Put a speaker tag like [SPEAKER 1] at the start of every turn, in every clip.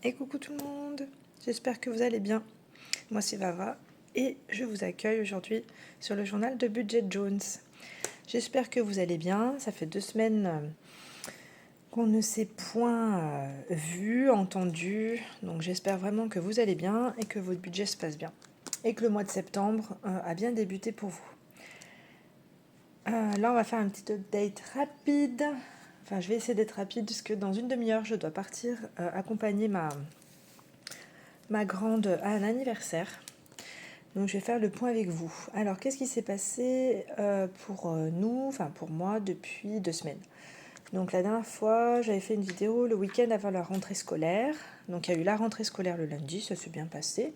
[SPEAKER 1] Et coucou tout le monde, j'espère que vous allez bien. Moi c'est Vava et je vous accueille aujourd'hui sur le journal de Budget Jones. J'espère que vous allez bien, ça fait 2 semaines qu'on ne s'est point vu, entendu, donc j'espère vraiment que vous allez bien et que votre budget se passe bien. Et que le mois de septembre a bien débuté pour vous. Là on va faire un petit update rapide. Enfin je vais essayer d'être rapide puisque dans une demi-heure je dois partir accompagner ma grande à un anniversaire. Donc je vais faire le point avec vous. Alors qu'est-ce qui s'est passé pour nous, enfin pour moi depuis 2 semaines. Donc la dernière fois j'avais fait une vidéo le week-end avant la rentrée scolaire. Donc il y a eu la rentrée scolaire le lundi, ça s'est bien passé.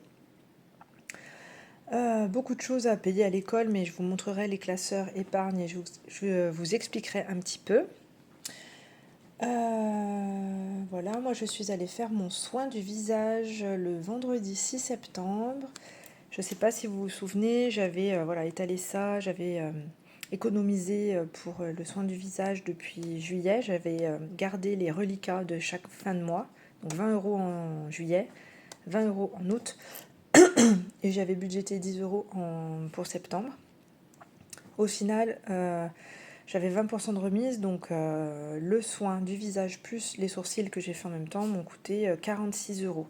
[SPEAKER 1] Beaucoup de choses à payer à l'école, mais je vous montrerai les classeurs épargne et je vous expliquerai un petit peu. Voilà, moi je suis allée faire mon soin du visage le vendredi 6 septembre. Je ne sais pas si vous vous souvenez, j'avais étalé ça, j'avais économisé pour le soin du visage depuis juillet. J'avais gardé les reliquats de chaque fin de mois, donc 20 € en juillet, 20 € en août, et j'avais budgété 10 € pour septembre. Au final, j'avais 20% de remise, donc le soin du visage plus les sourcils que j'ai fait en même temps m'ont coûté 46 €.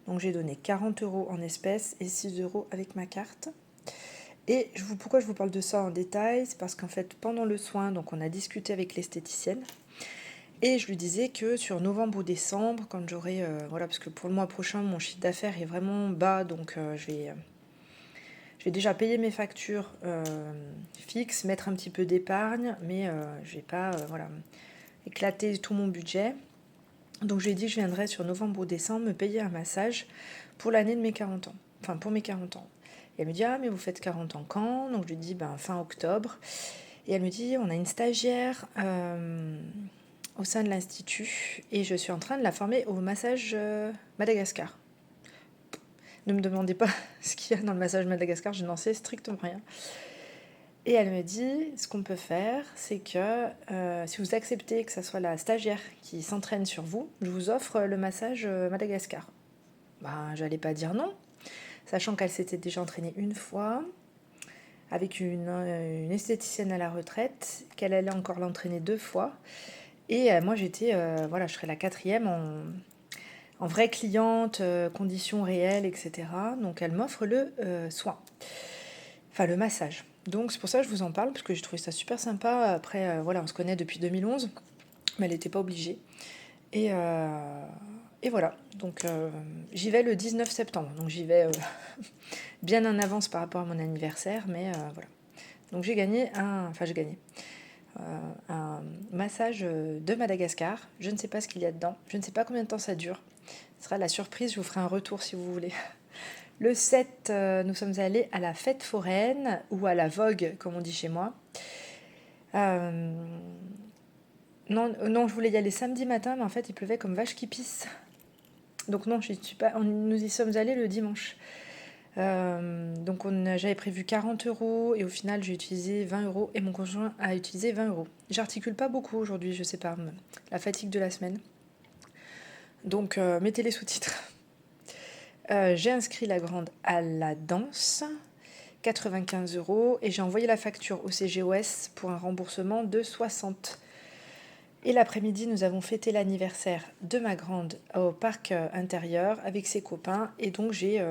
[SPEAKER 1] Donc j'ai donné 40 € en espèces et 6 € avec ma carte. Et pourquoi je vous parle de ça en détail, c'est parce qu'en fait pendant le soin, donc on a discuté avec l'esthéticienne et je lui disais que sur novembre ou décembre, quand j'aurai, parce que pour le mois prochain mon chiffre d'affaires est vraiment bas, donc je vais déjà payer mes factures fixes, mettre un petit peu d'épargne, mais je vais pas éclater tout mon budget. Donc je lui ai dit que je viendrais sur novembre ou décembre me payer un massage pour l'année de mes 40 ans. Enfin pour mes 40 ans. Et elle me dit ah mais vous faites 40 ans quand? Donc je lui dis fin octobre. Et elle me dit on a une stagiaire au sein de l'institut et je suis en train de la former au massage Madagascar. Ne me demandez pas ce qu'il y a dans le massage Madagascar, je n'en sais strictement rien. Et elle me dit, ce qu'on peut faire, c'est que si vous acceptez que ce soit la stagiaire qui s'entraîne sur vous, je vous offre le massage Madagascar. J'allais pas dire non, sachant qu'elle s'était déjà entraînée une fois avec une esthéticienne à la retraite, qu'elle allait encore l'entraîner 2 fois. Et moi, j'étais, je serais la 4e en vraie cliente, conditions réelles, etc. Donc, elle m'offre le soin, enfin le massage. Donc c'est pour ça que je vous en parle, parce que j'ai trouvé ça super sympa. Après, on se connaît depuis 2011, mais elle n'était pas obligée. Et voilà, donc j'y vais le 19 septembre. Donc j'y vais bien en avance par rapport à mon anniversaire, mais voilà. Donc j'ai gagné un massage de Madagascar. Je ne sais pas ce qu'il y a dedans. Je ne sais pas combien de temps ça dure. Ce sera la surprise, je vous ferai un retour si vous voulez. Le 7, nous sommes allés à la fête foraine, ou à la vogue, comme on dit chez moi. Non, je voulais y aller samedi matin, mais en fait, il pleuvait comme vache qui pisse. Donc non, je suis pas. Nous y sommes allés le dimanche. Donc j'avais prévu 40 € et au final j'ai utilisé 20 € et mon conjoint a utilisé 20 €. J'articule pas beaucoup aujourd'hui, je sais pas, la fatigue de la semaine. Donc mettez les sous-titres. J'ai inscrit la grande à la danse, 95 € et j'ai envoyé la facture au CGOS pour un remboursement de 60. Et l'après-midi, nous avons fêté l'anniversaire de ma grande au parc intérieur avec ses copains et donc j'ai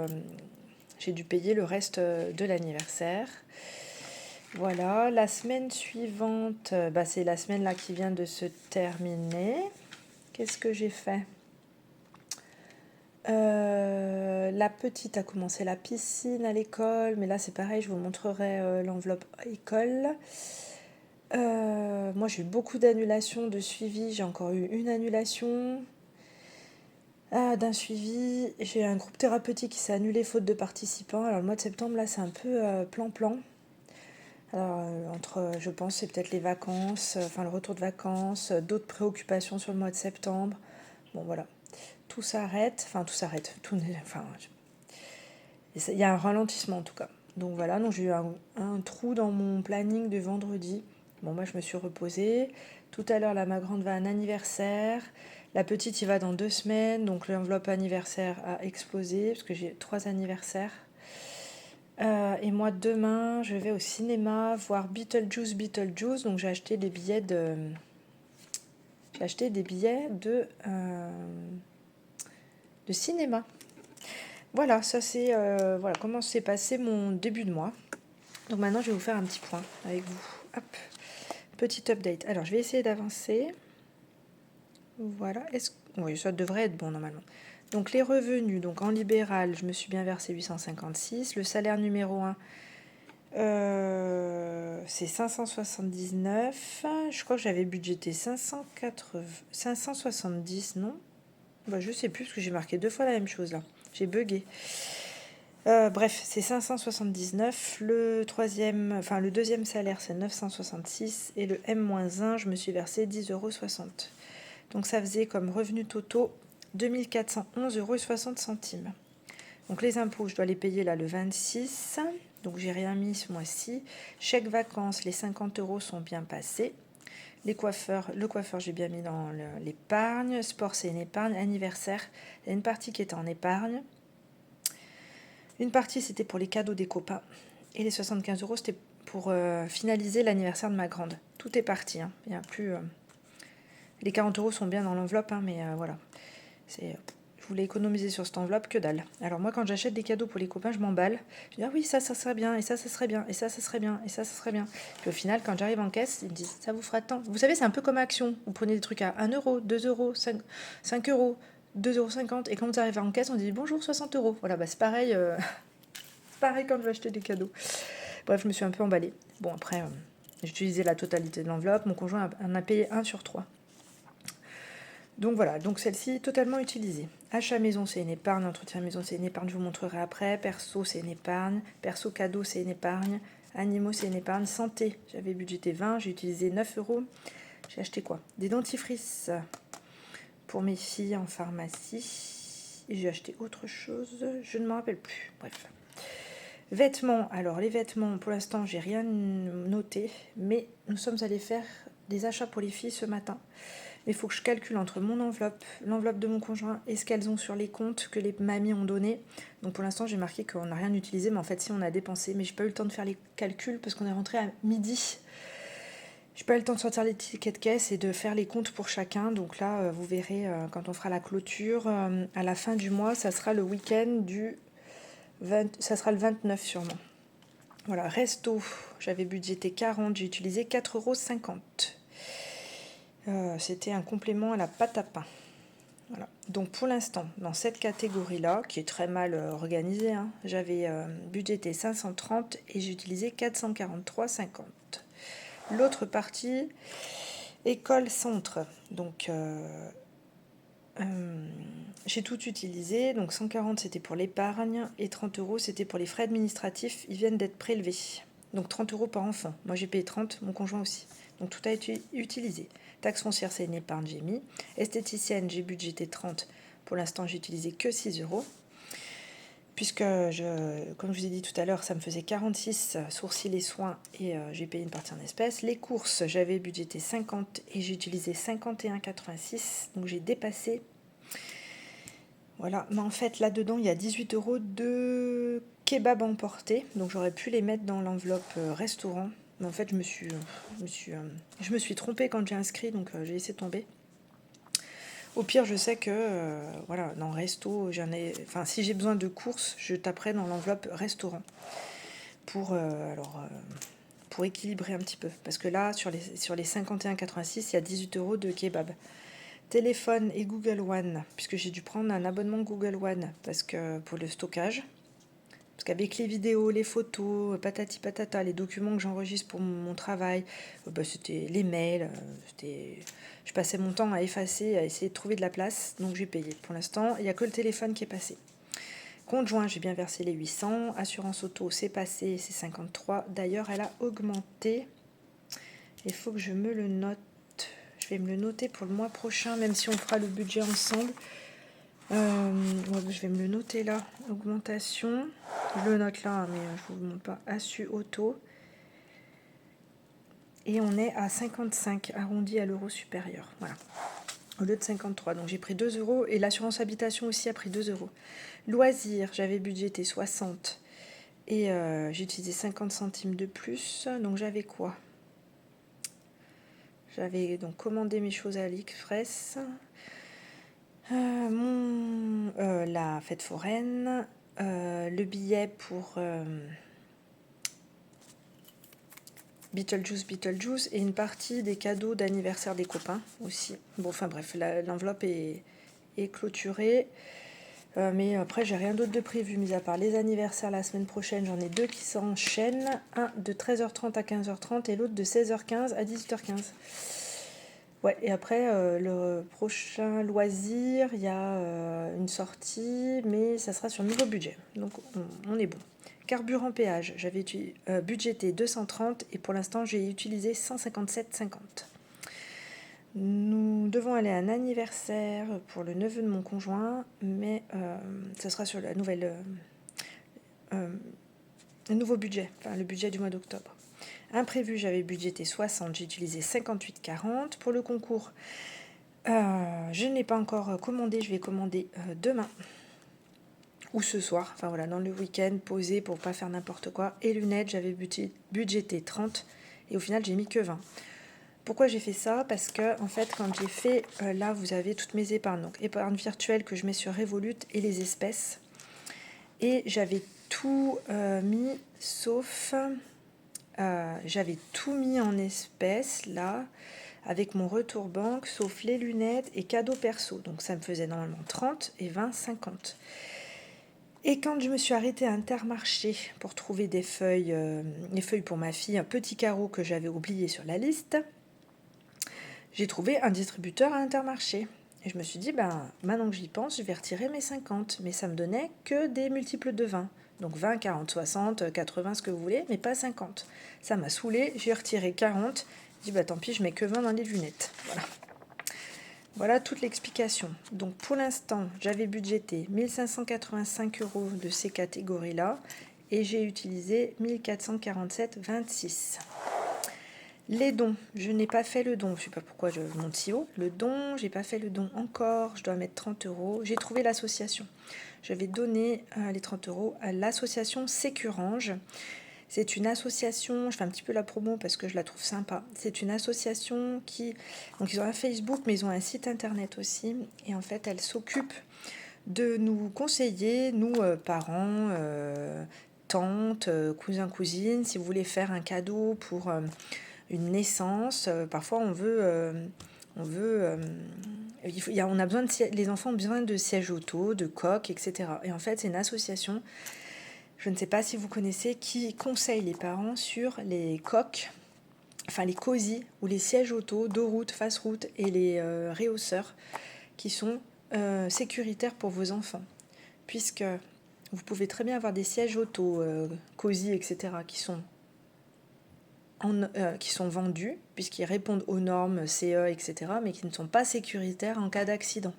[SPEAKER 1] dû payer le reste de l'anniversaire. Voilà, la semaine suivante, c'est la semaine là qui vient de se terminer. Qu'est-ce que j'ai fait ? La petite a commencé la piscine à l'école, mais là c'est pareil, je vous montrerai l'enveloppe école. Moi j'ai eu beaucoup d'annulations de suivi, j'ai encore eu une annulation d'un suivi. J'ai un groupe thérapeutique qui s'est annulé faute de participants. Alors le mois de septembre là c'est un peu plan-plan. Alors je pense c'est peut-être les vacances, le retour de vacances, d'autres préoccupations sur le mois de septembre. Bon voilà, tout s'arrête, il y a un ralentissement en tout cas. Donc voilà, j'ai eu un trou dans mon planning de vendredi. Bon, moi je me suis reposée. Tout à l'heure, là, ma grande va à un anniversaire. La petite, il va dans 2 semaines, donc l'enveloppe anniversaire a explosé, parce que j'ai 3 anniversaires. Et moi, demain, je vais au cinéma voir Beetlejuice. Donc j'ai acheté des billets de... J'ai acheté des billets de cinéma. Voilà, ça c'est voilà comment s'est passé mon début de mois. Donc maintenant, je vais vous faire un petit point avec vous. Hop, petit update. Alors, je vais essayer d'avancer. Voilà. Oui, ça devrait être bon normalement. Donc les revenus, donc en libéral, je me suis bien versé 856. Le salaire numéro 1, c'est 579. Je crois que j'avais budgété 570, non? Bah, je sais plus parce que j'ai marqué 2 fois la même chose là. J'ai bugué. Bref, c'est 579. Le deuxième salaire, c'est 966. Et le M-1, je me suis versé 10,60 €. Donc ça faisait comme revenu totaux 2411,60 €. Donc les impôts, je dois les payer là le 26. Donc j'ai rien mis ce mois-ci. Chèque vacances, les 50 € sont bien passés. Le coiffeur, j'ai bien mis dans l'épargne. Sport, c'est une épargne. Anniversaire, il y a une partie qui est en épargne. Une partie, c'était pour les cadeaux des copains. Et les 75 €, c'était pour finaliser l'anniversaire de ma grande. Tout est parti. Hein. Il y a plus... Les 40 € sont bien dans l'enveloppe, hein, mais voilà. Je voulais économiser sur cette enveloppe, que dalle. Alors moi, quand j'achète des cadeaux pour les copains, je m'emballe. Je dis, ah oui, ça serait bien, et ça serait bien, et ça serait bien, et ça serait bien. Puis au final, quand j'arrive en caisse, ils me disent, ça vous fera tant. Vous savez, c'est un peu comme Action. Vous prenez des trucs à 1 €, 2 €, 5 €, 2,50 €. Et quand vous arrivez en caisse, on dit, bonjour, 60 €. Voilà, bah c'est pareil. Pareil quand je vais acheter des cadeaux. Bref, je me suis un peu emballée. Bon, après, j'ai utilisé la totalité de l'enveloppe. Mon conjoint en a payé 1 sur 3. Donc voilà, donc celle-ci totalement utilisée. Achat maison, c'est une épargne. Entretien maison, c'est une épargne. Je vous montrerai après. Perso, c'est une épargne. Perso cadeau, c'est une épargne. Animaux, c'est une épargne. Santé, j'avais budgété 20. J'ai utilisé 9 €. J'ai acheté quoi? Des dentifrices pour mes filles en pharmacie. Et j'ai acheté autre chose. Je ne me rappelle plus. Bref. Vêtements, alors les vêtements, pour l'instant, j'ai rien noté, mais nous sommes allés faire des achats pour les filles ce matin. Mais il faut que je calcule entre mon enveloppe, l'enveloppe de mon conjoint et ce qu'elles ont sur les comptes que les mamies ont donné. Donc pour l'instant, j'ai marqué qu'on n'a rien utilisé, mais en fait, si, on a dépensé. Mais j'ai pas eu le temps de faire les calculs parce qu'on est rentré à midi. J'ai pas eu le temps de sortir les tickets de caisse et de faire les comptes pour chacun. Donc là, vous verrez, quand on fera la clôture, à la fin du mois, ça sera le week-end ça sera le 29 sûrement. Voilà, resto, j'avais budgété 40, j'ai utilisé 4,50 €. C'était un complément à la pâte à pain. Voilà. Donc pour l'instant, dans cette catégorie-là, qui est très mal organisée, hein, j'avais budgété 530 et j'ai utilisé 443,50 €. L'autre partie, école-centre. Donc j'ai tout utilisé. Donc 140 c'était pour l'épargne et 30 € c'était pour les frais administratifs. Ils viennent d'être prélevés. Donc 30 € par enfant. Moi j'ai payé 30, mon conjoint aussi. Donc tout a été utilisé. Taxe foncière, c'est une épargne, j'ai mis. Esthéticienne, j'ai budgété 30. Pour l'instant, j'ai utilisé que 6 €. Puisque, comme je vous ai dit tout à l'heure, ça me faisait 46 sourcils et soins et j'ai payé une partie en espèces. Les courses, j'avais budgété 50 et j'ai utilisé 51,86. Donc j'ai dépassé. Voilà, mais en fait là-dedans, il y a 18 € de kebab emporté. Donc j'aurais pu les mettre dans l'enveloppe restaurant. Mais en fait, je me suis trompée quand j'ai inscrit, donc j'ai laissé tomber. Au pire, je sais que voilà, dans resto, si j'ai besoin de courses, je taperai dans l'enveloppe restaurant pour équilibrer un petit peu. Parce que là, sur les 51,86, il y a 18 € de kebab. Téléphone et Google One, puisque j'ai dû prendre un abonnement Google One pour le stockage. Parce qu'avec les vidéos, les photos, patati patata, les documents que j'enregistre pour mon travail, c'était les mails, je passais mon temps à effacer, à essayer de trouver de la place, donc j'ai payé. Pour l'instant, il n'y a que le téléphone qui est passé. Conjoint, j'ai bien versé les 800. Assurance auto, c'est passé, c'est 53. D'ailleurs, elle a augmenté. Il faut que je me le note. Je vais me le noter pour le mois prochain, même si on fera le budget ensemble. Je vais me le noter là. Augmentation. Je le note là, mais je ne vous montre pas. Assu auto. Et on est à 55, arrondi à l'euro supérieur. Voilà. au lieu de 53. Donc j'ai pris 2 euros et l'assurance habitation aussi a pris 2 euros. Loisirs, j'avais budgété 60 et j'ai utilisé 50 centimes de plus. Donc j'avais quoi? J'avais donc commandé mes choses à AliExpress. La fête foraine, le billet pour Beetlejuice et une partie des cadeaux d'anniversaire des copains aussi. Bon, enfin bref, l'enveloppe est clôturée. Mais après, j'ai rien d'autre de prévu, mis à part les anniversaires la semaine prochaine. J'en ai 2 qui s'enchaînent. Un de 13h30 à 15h30 et l'autre de 16h15 à 18h15. Ouais, et après, le prochain loisir, il y a une sortie, mais ça sera sur nouveau budget. Donc, on est bon. Carburant péage, j'avais budgété 230 et pour l'instant, j'ai utilisé 157,50. Nous devons aller à un anniversaire pour le neveu de mon conjoint, mais ça sera sur la nouvelle, le nouveau budget, enfin le budget du mois d'octobre. Imprévu, j'avais budgété 60, j'ai utilisé 58,40. Pour le concours, je n'ai pas encore commandé, je vais commander demain ou ce soir, enfin voilà, dans le week-end, posé pour pas faire n'importe quoi. Et lunettes, j'avais budgété 30 et au final j'ai mis que 20. Pourquoi j'ai fait ça? Parce que en fait, quand j'ai fait, là vous avez toutes mes épargnes, donc épargne virtuelle que je mets sur Revolut et les espèces. Et j'avais tout mis sauf... j'avais tout mis en espèces là, avec mon retour banque, sauf les lunettes et cadeaux perso. Donc ça me faisait normalement 30 et 20, 50. Et quand je me suis arrêtée à Intermarché pour trouver des feuilles, les feuilles pour ma fille, un petit carreau que j'avais oublié sur la liste, j'ai trouvé un distributeur à Intermarché. Et je me suis dit, maintenant que j'y pense, je vais retirer mes 50. Mais ça me donnait que des multiples de 20. Donc 20, 40, 60, 80, ce que vous voulez, mais pas 50. Ça m'a saoulée, j'ai retiré 40. J'ai dit, tant pis, je mets que 20 dans les lunettes. Voilà toute l'explication. Donc pour l'instant, j'avais budgété 1585 € de ces catégories-là et j'ai utilisé 1447,26. Les dons, je n'ai pas fait le don, je ne sais pas pourquoi je monte si haut. Le don, j'ai pas fait le don encore, je dois mettre 30 €. J'ai trouvé l'association. Je vais donner les 30 € à l'association Sécurange. C'est une association, je fais un petit peu la promo parce que je la trouve sympa. C'est une association donc ils ont un Facebook, mais ils ont un site internet aussi. Et en fait, elle s'occupe de nous conseiller, nous, parents, tantes, cousins, cousines, si vous voulez faire un cadeau pour une naissance. Parfois, on a besoin les enfants ont besoin de sièges auto, de coques, etc. Et en fait, c'est une association, je ne sais pas si vous connaissez, qui conseille les parents sur les coques, enfin les cosy ou les sièges auto, dos route, face route et les réhausseurs qui sont sécuritaires pour vos enfants. Puisque vous pouvez très bien avoir des sièges auto, cosy, etc. qui sont vendus, puisqu'ils répondent aux normes CE, etc., mais qui ne sont pas sécuritaires en cas d'accident.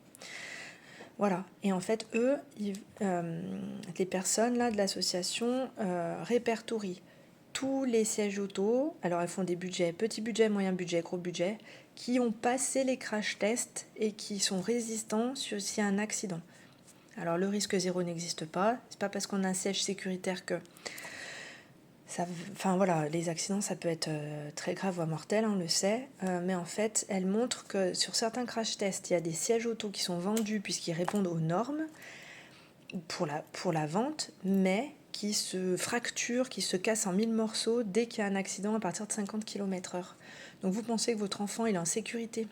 [SPEAKER 1] Voilà. Et en fait, eux, les personnes là de l'association répertorient tous les sièges auto. Alors, elles font des budgets, petit budget, moyen budget, gros budget, qui ont passé les crash tests et qui sont résistants s'il y a un accident. Alors, le risque zéro n'existe pas. C'est pas parce qu'on a un siège sécuritaire que les accidents, ça peut être très grave, voire mortel, on le sait. Mais en fait, elle montre que sur certains crash tests, il y a des sièges auto qui sont vendus puisqu'ils répondent aux normes pour la vente, mais qui se fracturent, qui se cassent en 1000 morceaux dès qu'il y a un accident à partir de 50 km/h. Donc vous pensez que votre enfant il est en sécurité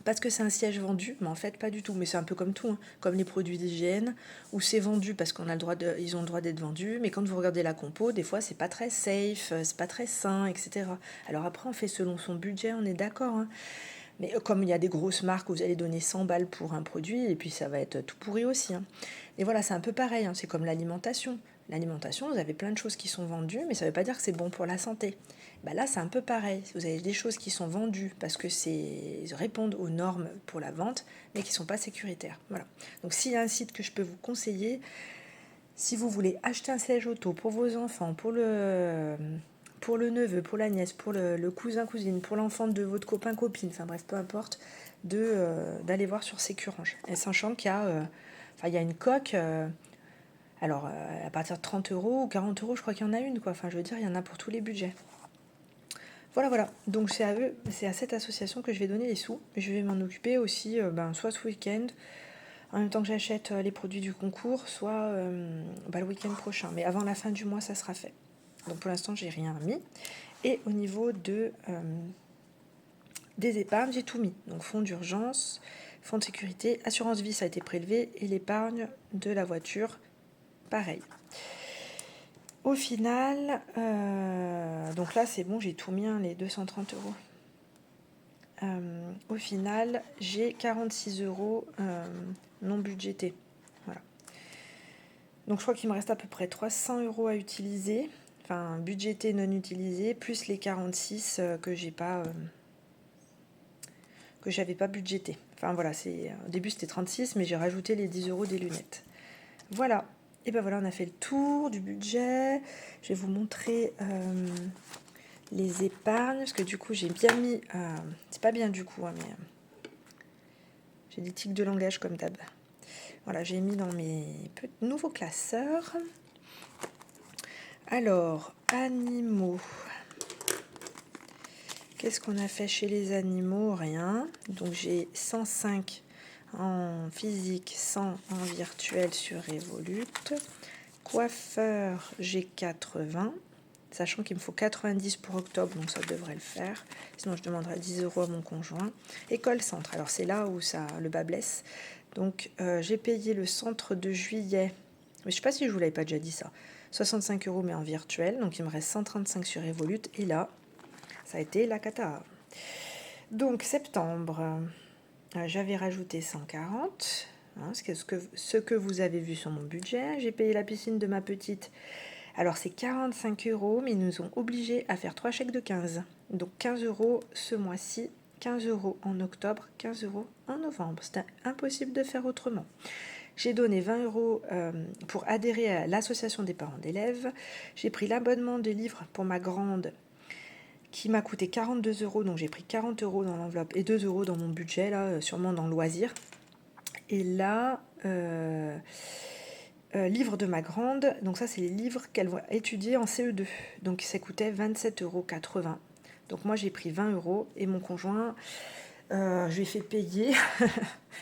[SPEAKER 1] parce que c'est un siège vendu, mais en fait pas du tout. Mais c'est un peu comme tout, comme les produits d'hygiène, où c'est vendu parce qu'ils ont le droit d'être vendus, mais quand vous regardez la compo, des fois c'est pas très safe, c'est pas très sain, etc. Alors après on fait selon son budget, on est d'accord, mais comme il y a des grosses marques où vous allez donner 100 balles pour un produit, et puis ça va être tout pourri aussi. Et voilà, c'est un peu pareil, c'est comme l'alimentation. L'alimentation, vous avez plein de choses qui sont vendues, mais ça ne veut pas dire que c'est bon pour la santé. Là, c'est un peu pareil. Vous avez des choses qui sont vendues parce que répondent aux normes pour la vente, mais qui ne sont pas sécuritaires. Voilà. Donc, s'il y a un site que je peux vous conseiller, si vous voulez acheter un siège auto pour vos enfants, pour le neveu, pour la nièce, pour le cousin, cousine, pour l'enfant de votre copain, copine, enfin bref, peu importe, d'aller voir sur Sécurange. Et sachant qu'il y a, il y a une coque, alors à partir de 30 euros ou 40 euros, je crois qu'il y en a une, quoi. Enfin, je veux dire, il y en a pour tous les budgets. Voilà, voilà. Donc c'est à eux, c'est à cette association que je vais donner les sous. Je vais m'en occuper aussi, soit ce week-end, en même temps que j'achète les produits du concours, soit le week-end prochain. Mais avant la fin du mois, ça sera fait. Donc pour l'instant, j'ai rien mis. Et au niveau des épargnes, j'ai tout mis. Donc fonds d'urgence, fonds de sécurité, assurance vie, ça a été prélevé. Et l'épargne de la voiture, pareil. Au final, donc là c'est bon, j'ai tout mis, les 230 euros. Au final, j'ai 46 euros non budgétés. Voilà. Donc je crois qu'il me reste à peu près 300 euros à utiliser, enfin budgétés non utilisés, plus les 46 que j'avais pas budgété. Enfin voilà, au début c'était 36, mais j'ai rajouté les 10 euros des lunettes. Voilà. Et ben voilà, on a fait le tour du budget. Je vais vous montrer les épargnes, parce que du coup j'ai bien mis, c'est pas bien du coup, mais j'ai des tics de langage comme d'hab. Voilà, j'ai mis dans mes nouveaux classeurs. Alors, animaux. Qu'est-ce qu'on a fait chez les animaux? Rien. Donc j'ai 105 en physique, 100 en virtuel sur Revolut. Coiffeur, j'ai 80. Sachant qu'il me faut 90 pour octobre, donc ça devrait le faire. Sinon, je demanderai 10 euros à mon conjoint. École centre, alors c'est là où le bas blesse. Donc, j'ai payé le centre de juillet. Mais je ne sais pas si je vous l'avais pas déjà dit ça. 65 euros, mais en virtuel. Donc, il me reste 135 sur Revolut. Et là, ça a été la cata. Donc, septembre, j'avais rajouté 140. Hein, ce que vous avez vu sur mon budget. J'ai payé la piscine de ma petite. Alors c'est 45 euros, mais ils nous ont obligés à faire 3 chèques de 15. Donc 15 euros ce mois-ci, 15 euros en octobre, 15 euros en novembre. C'était impossible de faire autrement. J'ai donné 20 euros pour adhérer à l'association des parents d'élèves. J'ai pris l'abonnement des livres pour ma grande qui m'a coûté 42 euros. Donc j'ai pris 40 euros dans l'enveloppe et 2 euros dans mon budget, là, sûrement dans le loisir. Et là... livre de ma grande, donc ça c'est les livres qu'elle va étudier en CE2, donc ça coûtait 27,80 euros. Donc moi j'ai pris 20 euros et mon conjoint, je lui ai fait payer,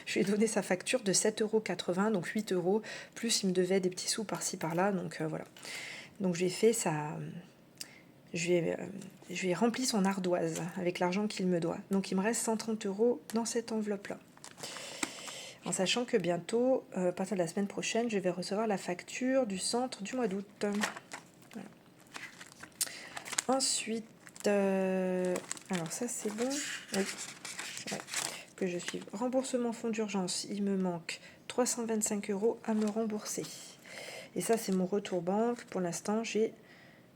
[SPEAKER 1] je lui ai donné sa facture de 7,80 euros, donc 8 euros, plus il me devait des petits sous par-ci par-là, donc voilà. Donc je lui ai fait ça, je lui ai rempli son ardoise avec l'argent qu'il me doit. Donc il me reste 130 euros dans cette enveloppe-là. En sachant que bientôt, à partir de la semaine prochaine, je vais recevoir la facture du centre du mois d'août. Voilà. Ensuite, alors ça c'est bon. Oui, ouais, que je suis remboursement fonds d'urgence. Il me manque 325 euros à me rembourser. Et ça c'est mon retour banque. Pour l'instant, j'ai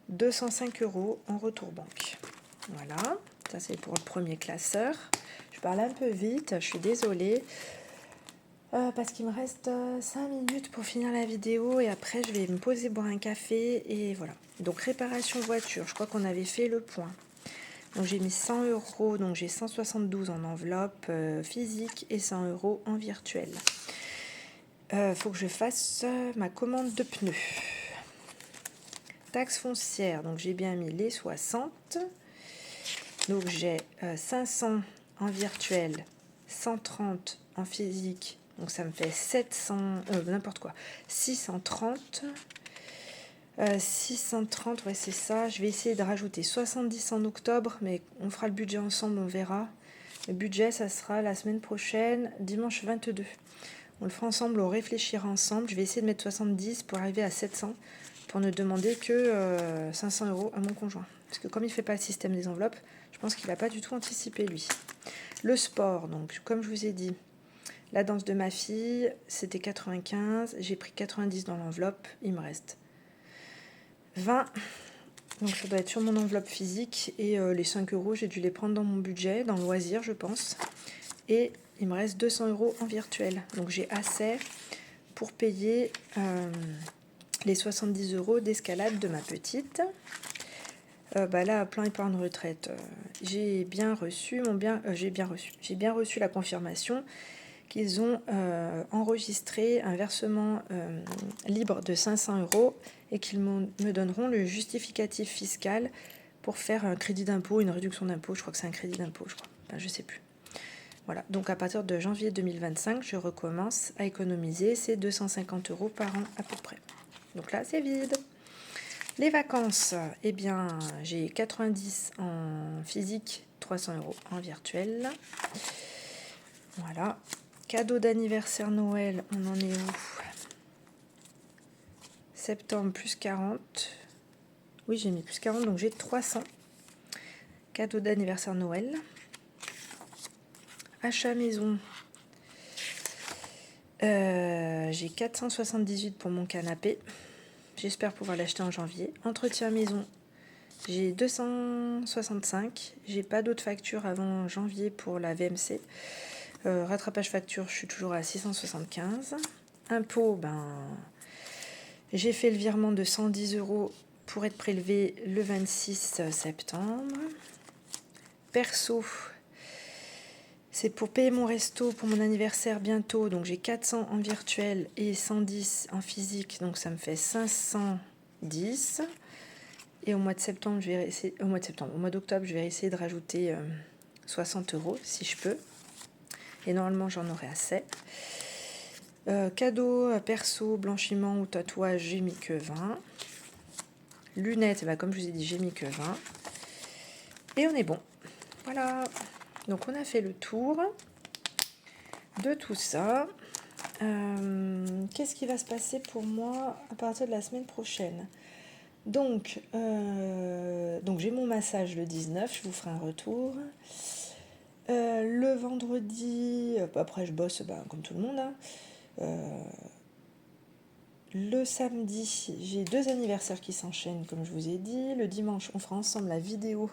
[SPEAKER 1] 205 euros en retour banque. Voilà, ça c'est pour le premier classeur. Je parle un peu vite, je suis désolée. Parce qu'il me reste 5 minutes pour finir la vidéo et après je vais me poser boire un café et voilà. Donc réparation voiture, je crois qu'on avait fait le point. Donc j'ai mis 100 euros, donc j'ai 172 en enveloppe physique et 100 euros en virtuel. Faut que je fasse ma commande de pneus. Taxe foncière, donc j'ai bien mis les 60. Donc j'ai 500 en virtuel, 130 en physique. Donc ça me fait 630. 630, ouais c'est ça. Je vais essayer de rajouter 70 en octobre, mais on fera le budget ensemble, on verra. Le budget, ça sera la semaine prochaine, dimanche 22. On le fera ensemble, on réfléchira ensemble. Je vais essayer de mettre 70 pour arriver à 700, pour ne demander que 500 euros à mon conjoint. Parce que comme il ne fait pas le système des enveloppes, je pense qu'il n'a pas du tout anticipé, lui. Le sport, donc comme je vous ai dit, la danse de ma fille, c'était 95. J'ai pris 90 dans l'enveloppe. Il me reste 20. Donc ça doit être sur mon enveloppe physique. Et les 5 euros, j'ai dû les prendre dans mon budget, dans le loisir, je pense. Et il me reste 200 euros en virtuel. Donc j'ai assez pour payer les 70 euros d'escalade de ma petite. bah là, plein épargne retraite, j'ai bien reçu j'ai bien reçu la confirmation qu'ils ont enregistré un versement libre de 500 € et qu'ils me donneront le justificatif fiscal pour faire un crédit d'impôt, une réduction d'impôt. Je crois que c'est un crédit d'impôt, je crois. Enfin, je sais plus. Voilà, donc à partir de janvier 2025, je recommence à économiser ces 250 € par an à peu près. Donc là, c'est vide. Les vacances, eh bien, j'ai 90 en physique, 300 € en virtuel. Voilà. Cadeau d'anniversaire Noël, on en est où? Septembre, plus 40. Oui, j'ai mis plus 40, donc j'ai 300. Cadeau d'anniversaire Noël. Achat maison. J'ai 478 pour mon canapé. J'espère pouvoir l'acheter en janvier. Entretien maison, j'ai 265. J'ai pas d'autres factures avant janvier pour la VMC. Rattrapage facture, je suis toujours à 675. Impôt, j'ai fait le virement de 110 € pour être prélevé le 26 septembre. Perso, c'est pour payer mon resto pour mon anniversaire bientôt. Donc j'ai 400 en virtuel et 110 en physique. Donc ça me fait 510. Et au mois de septembre, au mois d'octobre, je vais essayer de rajouter 60 € si je peux. Et normalement, j'en aurai assez. Cadeau, perso, blanchiment ou tatouage, j'ai mis que 20. Lunettes, comme je vous ai dit, j'ai mis que 20. Et on est bon. Voilà. Donc on a fait le tour de tout ça. Qu'est-ce qui va se passer pour moi à partir de la semaine prochaine? Donc j'ai mon massage le 19, je vous ferai un retour. Le vendredi, après je bosse comme tout le monde. Le samedi, j'ai 2 anniversaires qui s'enchaînent, comme je vous ai dit. Le dimanche, on fera ensemble la vidéo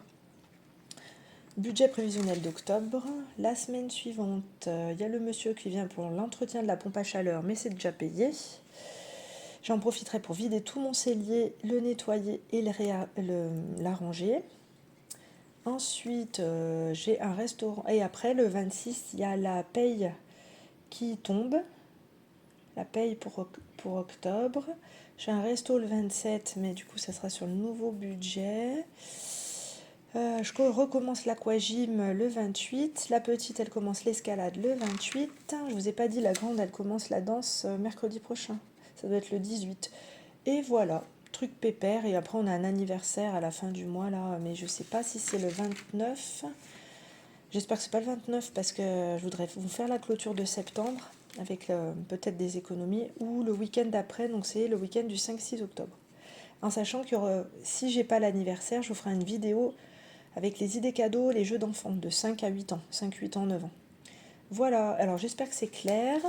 [SPEAKER 1] budget prévisionnel d'octobre. La semaine suivante, il y a le monsieur qui vient pour l'entretien de la pompe à chaleur, mais c'est déjà payé. J'en profiterai pour vider tout mon cellier, le nettoyer et l'arranger. Ensuite, j'ai un restaurant. Et après, le 26, il y a la paye qui tombe. La paye pour octobre. J'ai un resto le 27, mais du coup, ça sera sur le nouveau budget. Je recommence l'aquagym le 28. La petite, elle commence l'escalade le 28. Je vous ai pas dit, la grande, elle commence la danse mercredi prochain. Ça doit être le 18. Et voilà, truc pépère. Et après, on a un anniversaire à la fin du mois, là. Mais je sais pas si c'est le 29. J'espère que c'est pas le 29 parce que je voudrais vous faire la clôture de septembre avec peut-être des économies, ou le week-end d'après, donc c'est le week-end du 5-6 octobre. En sachant que si j'ai pas l'anniversaire, je vous ferai une vidéo avec les idées cadeaux, les jeux d'enfants de 5 à 8 ans, 5, 8 ans, 9 ans. Voilà, alors j'espère que c'est clair.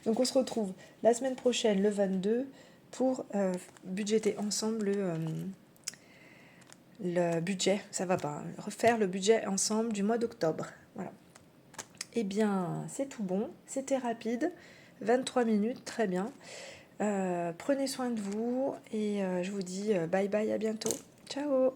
[SPEAKER 1] Donc on se retrouve la semaine prochaine, le 22, pour budgéter ensemble le budget, ça va pas, refaire le budget ensemble du mois d'octobre. Voilà. Eh bien, c'est tout bon, c'était rapide, 23 minutes, très bien. Prenez soin de vous et je vous dis bye bye, à bientôt. Ciao!